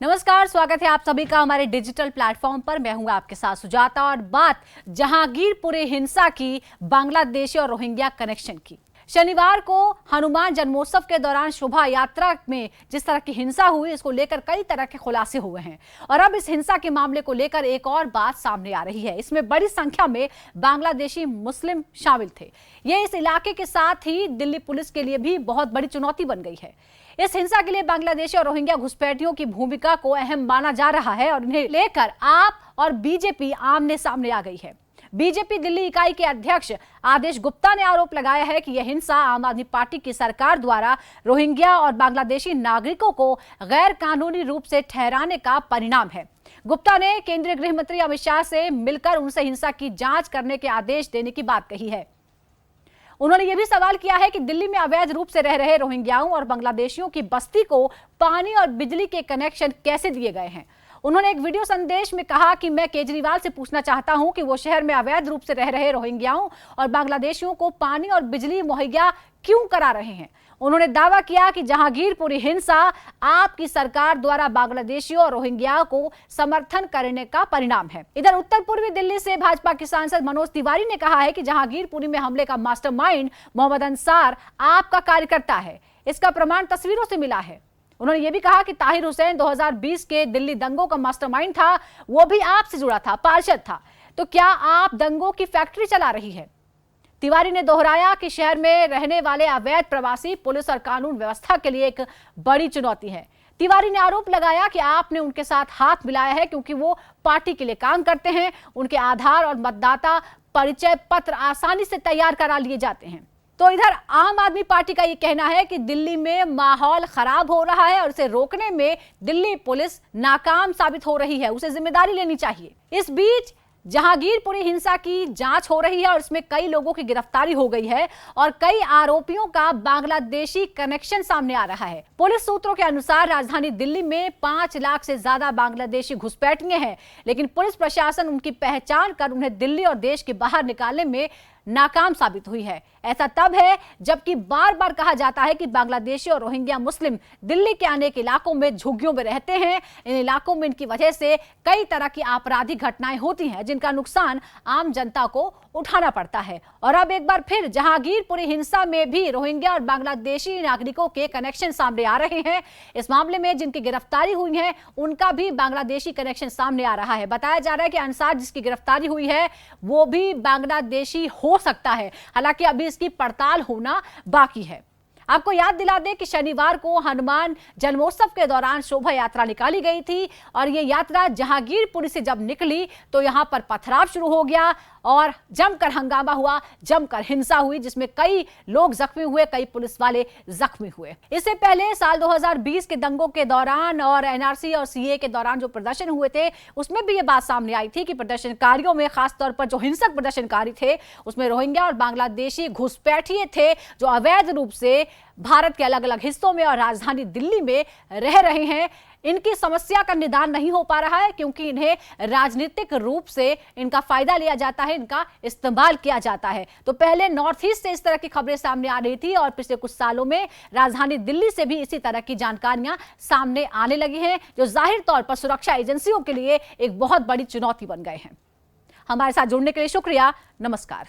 नमस्कार, स्वागत है आप सभी का हमारे डिजिटल प्लेटफॉर्म पर। मैं हूं आपके साथ सुजाता और बात जहांगीरपुरी हिंसा की, बांग्लादेशी और रोहिंग्या कनेक्शन की। शनिवार को हनुमान जन्मोत्सव के दौरान शोभा यात्रा में जिस तरह की हिंसा हुई, इसको लेकर कई तरह के खुलासे हुए हैं और अब इस हिंसा के मामले को लेकर एक और बात सामने आ रही है। इसमें बड़ी संख्या में बांग्लादेशी मुस्लिम शामिल थे। ये इस इलाके के साथ ही दिल्ली पुलिस के लिए भी बहुत बड़ी चुनौती बन गई है। इस हिंसा के लिए बांग्लादेशी और रोहिंग्या घुसपैठियों की भूमिका को अहम माना जा रहा है और इन्हें लेकर आप और बीजेपी आमने सामने आ गई है। बीजेपी दिल्ली इकाई के अध्यक्ष आदेश गुप्ता ने आरोप लगाया है कि यह हिंसा आम आदमी पार्टी की सरकार द्वारा रोहिंग्या और बांग्लादेशी नागरिकों को गैर कानूनी रूप से ठहराने का परिणाम है। गुप्ता ने केंद्रीय गृह मंत्री अमित शाह से मिलकर उनसे हिंसा की जांच करने के आदेश देने की बात कही है। उन्होंने यह भी सवाल किया है कि दिल्ली में अवैध रूप से रह रहे रोहिंग्याओं और बांग्लादेशियों की बस्ती को पानी और बिजली के कनेक्शन कैसे दिए गए हैं। उन्होंने एक वीडियो संदेश में कहा कि मैं केजरीवाल से पूछना चाहता हूं कि वो शहर में अवैध रूप से रह रहे रोहिंग्याओं और बांग्लादेशियों को पानी और बिजली मुहैया क्यों करा रहे हैं। उन्होंने दावा किया कि जहांगीरपुरी हिंसा आपकी सरकार द्वारा बांग्लादेशियों और रोहिंग्याओं को समर्थन करने का परिणाम है। इधर उत्तर पूर्वी दिल्ली से भाजपा के सांसद मनोज तिवारी ने कहा है कि जहांगीरपुरी में हमले का मास्टरमाइंड मोहम्मद अंसार आपका कार्यकर्ता है। इसका प्रमाण तस्वीरों से मिला है। उन्होंने ये भी कहा कि ताहिर हुसैन 2020 के दिल्ली दंगों का मास्टरमाइंड था, वो भी आपसे जुड़ा था, पार्षद था। तो क्या आप दंगों की फैक्ट्री चला रही है? तिवारी ने दोहराया कि शहर में रहने वाले अवैध प्रवासी पुलिस और कानून व्यवस्था के लिए एक बड़ी चुनौती है। तिवारी ने आरोप लगाया कि आपने उनके साथ हाथ मिलाया है क्योंकि वो पार्टी के लिए काम करते हैं। उनके आधार और मतदाता परिचय पत्र आसानी से तैयार करा लिए जाते हैं। तो इधर आम आदमी पार्टी का ये कहना है कि दिल्ली में माहौल खराब हो रहा है और इसे रोकने में दिल्ली पुलिस नाकाम साबित हो रही है, उसे जिम्मेदारी लेनी चाहिए। इस बीच जहांगीरपुरी हिंसा की जांच हो रही है और इसमें कई लोगों की गिरफ्तारी हो गई है और कई आरोपियों का बांग्लादेशी कनेक्शन सामने आ रहा है। पुलिस सूत्रों के अनुसार राजधानी दिल्ली में 5 लाख से ज्यादा बांग्लादेशी घुसपैठिए हैं, लेकिन पुलिस प्रशासन उनकी पहचान कर उन्हें दिल्ली और देश के बाहर निकालने में नाकाम साबित हुई है। ऐसा तब है जबकि बार बार कहा जाता है कि बांग्लादेशी और रोहिंग्या मुस्लिम दिल्ली के अनेक इलाकों में झुग्गियों में रहते हैं। इन इलाकों में इनकी वजह से कई तरह की आपराधिक घटनाएं होती हैं जिनका नुकसान आम जनता को उठाना पड़ता है। और अब एक बार फिर जहांगीरपुरी हिंसा में भी रोहिंग्या और बांग्लादेशी नागरिकों के कनेक्शन सामने आ रहे हैं। इस मामले में जिनकी गिरफ्तारी हुई है उनका भी बांग्लादेशी कनेक्शन सामने आ रहा है। बताया जा रहा है कि अंसार जिसकी गिरफ्तारी हुई है वो भी बांग्लादेशी हो सकता है, हालांकि अभी इसकी पड़ताल होना बाकी है। आपको याद दिला दें कि शनिवार को हनुमान जन्मोत्सव के दौरान शोभा यात्रा निकाली गई थी और ये यात्रा जहांगीरपुरी से जब निकली तो यहां पर पथराव शुरू हो गया और जमकर हंगामा हुआ, जमकर हिंसा हुई, जिसमें कई लोग जख्मी हुए, कई पुलिस वाले जख्मी हुए। इससे पहले साल 2020 के दंगों के दौरान और एनआरसी और सीए के दौरान जो प्रदर्शन हुए थे उसमें भी ये बात सामने आई थी कि प्रदर्शनकारियों में खासतौर पर जो हिंसक प्रदर्शनकारी थे उसमें रोहिंग्या और बांग्लादेशी घुसपैठिए थे जो अवैध रूप से भारत के अलग अलग हिस्सों में और राजधानी दिल्ली में रह रहे हैं। इनकी समस्या का निदान नहीं हो पा रहा है क्योंकि इन्हें राजनीतिक रूप से इनका फायदा लिया जाता है, इनका इस्तेमाल किया जाता है। तो पहले नॉर्थ ईस्ट से इस तरह की खबरें सामने आ रही थी और पिछले कुछ सालों में राजधानी दिल्ली से भी इसी तरह की जानकारियां सामने आने लगी हैं जो जाहिर तौर पर सुरक्षा एजेंसियों के लिए एक बहुत बड़ी चुनौती बन गए हैं। हमारे साथ जुड़ने के लिए शुक्रिया। नमस्कार।